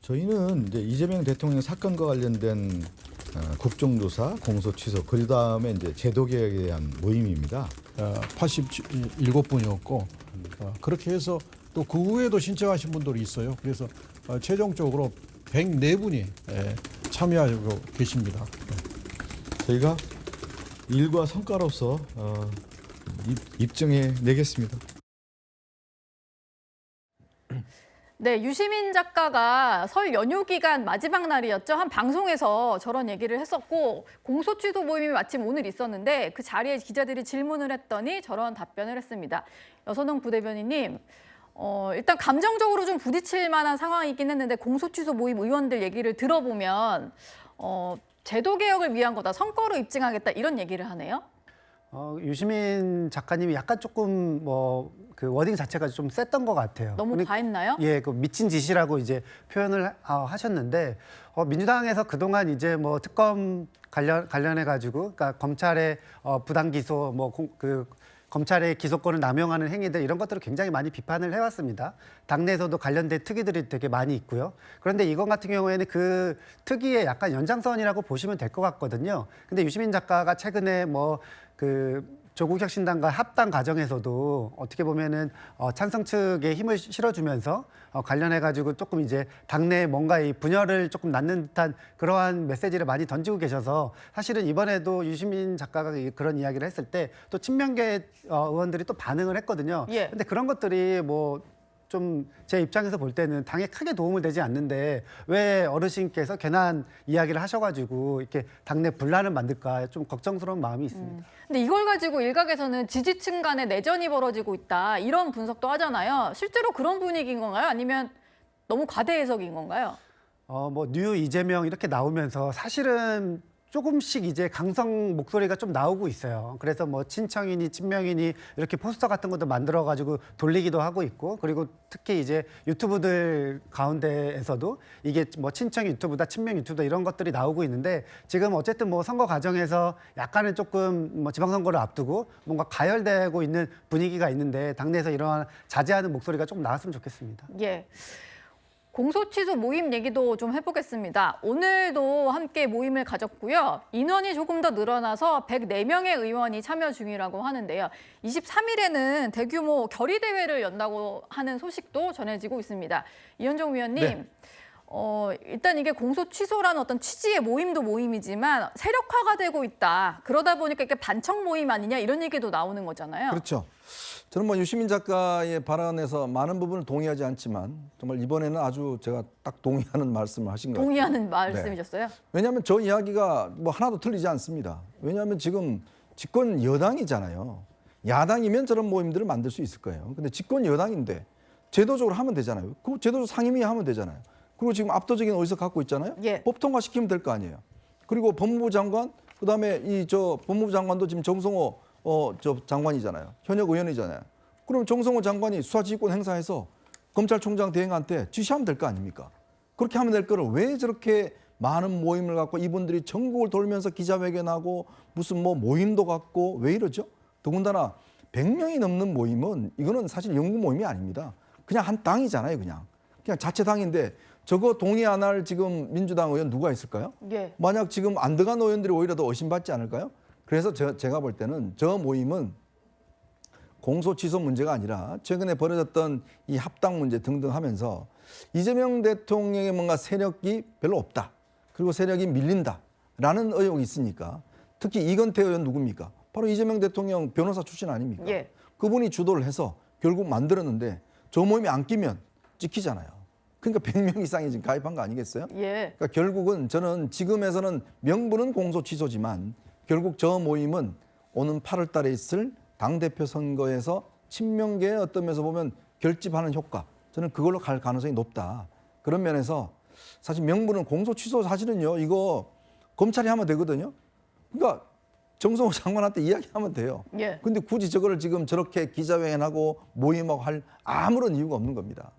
저희는 이제 이재명 대통령 사건과 관련된 국정조사, 공소 취소, 그 다음에 이제 제도개혁에 대한 모임입니다. 87분이었고 그렇게 해서 또 그 후에도 신청하신 분들이 있어요. 그래서 최종적으로 104분이 참여하고 계십니다. 저희가 일과 성과로서 입증해 내겠습니다. 네, 유시민 작가가 설 연휴 기간 마지막 날이었죠. 한 방송에서 저런 얘기를 했었고 공소 취소 모임이 마침 오늘 있었는데 그 자리에 기자들이 질문을 했더니 저런 답변을 했습니다. 여선홍 부대변인님, 일단 감정적으로 좀 부딪힐 만한 상황이긴 했는데 공소 취소 모임 의원들 얘기를 들어보면 제도 개혁을 위한 거다, 성과로 입증하겠다 이런 얘기를 하네요. 유시민 작가님이 약간 조금 그 워딩 자체가 좀 셌던 것 같아요. 너무 과했나요? 예, 그 미친 짓이라고 이제 표현을 하셨는데 민주당에서 그동안 이제 특검 관련해 가지고, 그러니까 검찰의 부당 기소, 검찰의 기소권을 남용하는 행위들 이런 것들을 굉장히 많이 비판을 해왔습니다. 당내에서도 관련된 특위들이 되게 많이 있고요. 그런데 이건 같은 경우에는 그 특위의 약간 연장선이라고 보시면 될 것 같거든요. 근데 유시민 작가가 최근에 조국혁신당과 합당 과정에서도 어떻게 보면은 찬성 측에 힘을 실어주면서 관련해 가지고 조금 이제 당내에 뭔가 이 분열을 조금 낳는 듯한 그러한 메시지를 많이 던지고 계셔서 사실은 이번에도 유시민 작가가 그런 이야기를 했을 때 또 친명계 의원들이 또 반응을 했거든요. 예. 근데 그런 것들이 좀 제 입장에서 볼 때는 당에 크게 도움을 되지 않는데 왜 어르신께서 괜한 이야기를 하셔가지고 이렇게 당내 분란을 만들까 좀 걱정스러운 마음이 있습니다. 근데 이걸 가지고 일각에서는 지지층 간에 내전이 벌어지고 있다 이런 분석도 하잖아요. 실제로 그런 분위기인 건가요? 아니면 너무 과대 해석인 건가요? 뉴 이재명 이렇게 나오면서 사실은 조금씩 이제 강성 목소리가 좀 나오고 있어요. 그래서 친청이니 친명이니 이렇게 포스터 같은 것도 만들어 가지고 돌리기도 하고 있고, 그리고 특히 이제 유튜브들 가운데에서도 이게 친청 유튜브다, 친명 유튜브다 이런 것들이 나오고 있는데, 지금 어쨌든 선거 과정에서 약간은 조금 지방선거를 앞두고 뭔가 가열되고 있는 분위기가 있는데 당내에서 이러한 자제하는 목소리가 조금 나왔으면 좋겠습니다. 예. 공소 취소 모임 얘기도 좀 해보겠습니다. 오늘도 함께 모임을 가졌고요. 인원이 조금 더 늘어나서 104명의 의원이 참여 중이라고 하는데요. 23일에는 대규모 결의대회를 연다고 하는 소식도 전해지고 있습니다. 이현정 위원님, 네. 일단 이게 공소 취소라는 어떤 취지의 모임도 모임이지만 세력화가 되고 있다. 그러다 보니까 이게 반청 모임 아니냐 이런 얘기도 나오는 거잖아요. 그렇죠. 저는 유시민 작가의 발언에서 많은 부분을 동의하지 않지만 정말 이번에는 아주 제가 딱 동의하는 말씀을 하신 것 같아요. 동의하는 말씀이셨어요? 네. 왜냐하면 저 이야기가 하나도 틀리지 않습니다. 왜냐하면 지금 집권 여당이잖아요. 야당이면 저런 모임들을 만들 수 있을 거예요. 근데 집권 여당인데 제도적으로 하면 되잖아요. 그 제도적 상임위 하면 되잖아요. 그리고 지금 압도적인 의석 갖고 있잖아요. 예. 법 통과시키면 될 거 아니에요. 그리고 법무부 장관, 그다음에 법무부 장관도 지금 정성호 장관이잖아요. 현역 의원이잖아요. 그럼 정성호 장관이 수사지휘권 행사해서 검찰총장 대행한테 지시하면 될 거 아닙니까? 그렇게 하면 될 거를 왜 저렇게 많은 모임을 갖고 이분들이 전국을 돌면서 기자회견하고 무슨 모임도 갖고 왜 이러죠? 더군다나 100명이 넘는 모임은 이거는 사실 연구 모임이 아닙니다. 그냥 한 당이잖아요, 그냥 자체 당인데 저거 동의 안 할 지금 민주당 의원 누가 있을까요? 예. 만약 지금 안 들어간 의원들이 오히려 더 의심받지 않을까요? 그래서 제가 볼 때는 저 모임은 공소 취소 문제가 아니라 최근에 벌어졌던 이 합당 문제 등등 하면서 이재명 대통령의 뭔가 세력이 별로 없다. 그리고 세력이 밀린다라는 의혹이 있으니까, 특히 이건태 의원 누굽니까? 바로 이재명 대통령 변호사 출신 아닙니까? 예. 그분이 주도를 해서 결국 만들었는데 저 모임이 안 끼면 찍히잖아요. 그러니까 100명 이상이 지금 가입한 거 아니겠어요? 예. 그러니까 결국은 저는 지금에서는 명분은 공소 취소지만 결국 저 모임은 오는 8월 달에 있을 당대표 선거에서 친명계의 어떤 면에서 보면 결집하는 효과, 저는 그걸로 갈 가능성이 높다. 그런 면에서 사실 명분은 공소 취소, 사실은요 이거 검찰이 하면 되거든요. 그러니까 정성호 장관한테 이야기하면 돼요. 예. 근데 굳이 저거를 지금 저렇게 기자회견하고 모임하고 할 아무런 이유가 없는 겁니다.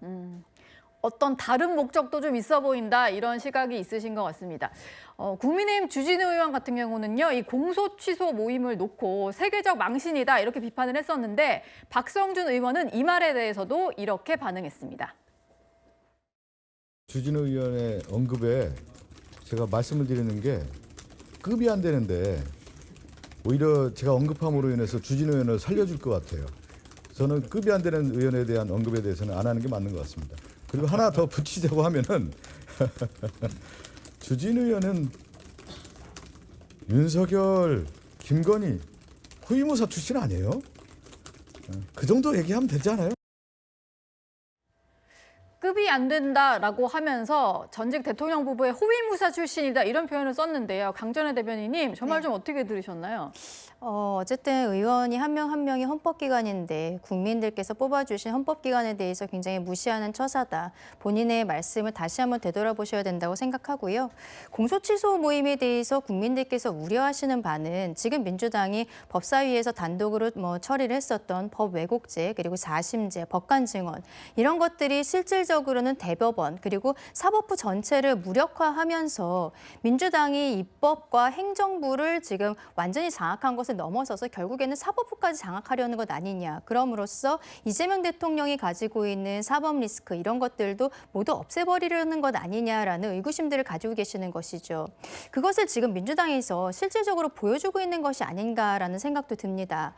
어떤 다른 목적도 좀 있어 보인다 이런 시각이 있으신 것 같습니다. 국민의힘 주진우 의원 같은 경우는요, 이 공소 취소 모임을 놓고 세계적 망신이다 이렇게 비판을 했었는데 박성준 의원은 이 말에 대해서도 이렇게 반응했습니다. 주진우 의원의 언급에 제가 말씀을 드리는 게 급이 안 되는데 오히려 제가 언급함으로 인해서 주진우 의원을 살려줄 것 같아요. 저는 급이 안 되는 의원에 대한 언급에 대해서는 안 하는 게 맞는 것 같습니다. 그리고 하나 더 붙이자고 하면은 주진우 의원은 윤석열, 김건희 후임의사 출신 아니에요? 그 정도 얘기하면 되지 않아요? 급이 안 된다라고 하면서 전직 대통령 부부의 호위무사 출신이다 이런 표현을 썼는데요. 강전혜 대변인님 저 말 좀 어떻게 들으셨나요? 어쨌든 의원이 한 명 한 명이 헌법기관인데 국민들께서 뽑아주신 헌법기관에 대해서 굉장히 무시하는 처사다. 본인의 말씀을 다시 한번 되돌아보셔야 된다고 생각하고요. 공소취소 모임에 대해서 국민들께서 우려하시는 바는 지금 민주당이 법사위에서 단독으로 처리를 했었던 법 왜곡죄 그리고 사심죄, 법관증언 이런 것들이 실질적으로는 대법원 그리고 사법부 전체를 무력화하면서 민주당이 입법과 행정부를 지금 완전히 장악한 것을 넘어서서 결국에는 사법부까지 장악하려는 것 아니냐. 그럼으로써 이재명 대통령이 가지고 있는 사법 리스크 이런 것들도 모두 없애버리려는 것 아니냐라는 의구심들을 가지고 계시는 것이죠. 그것을 지금 민주당에서 실질적으로 보여주고 있는 것이 아닌가라는 생각도 듭니다.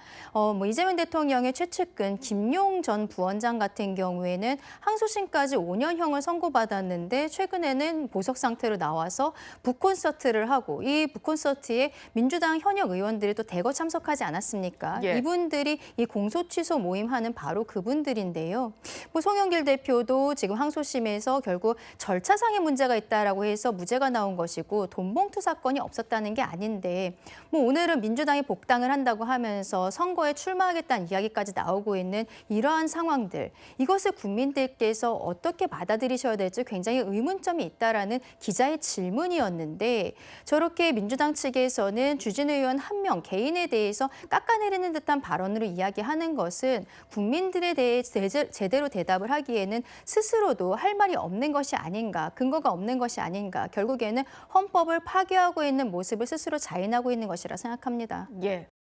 이재명 대통령의 최측근 김용 전 부원장 같은 경우에는 항소심까지 5년형을 선고받았는데 최근에는 보석 상태로 나와서 북콘서트를 하고 이 북콘서트에 민주당 현역 의원들이 또 대거 참석하지 않았습니까? 예. 이분들이 이 공소 취소 모임하는 바로 그분들인데요. 송영길 대표도 지금 항소심에서 결국 절차상의 문제가 있다라고 해서 무죄가 나온 것이고 돈봉투 사건이 없었다는 게 아닌데 오늘은 민주당이 복당을 한다고 하면서 선거에 출마하겠다는 이야기까지 나오고 있는 이러한 상황들 이것을 국민들께서 어떻게 받아들이셔야 될지 굉장히 의문점이 있다라는 기자의 질문이었는데 저렇게 민주당 측에서는 주진우 의원 한 명 개인에 대해서 깎아내리는 듯한 발언으로 이야기하는 것은 국민들에 대해 제대로 대답을 하기에는 스스로도 할 말이 없는 것이 아닌가, 근거가 없는 것이 아닌가, 결국에는 헌법을 파괴하고 있는 모습을 스스로 자인하고 있는 것이라 생각합니다. 예.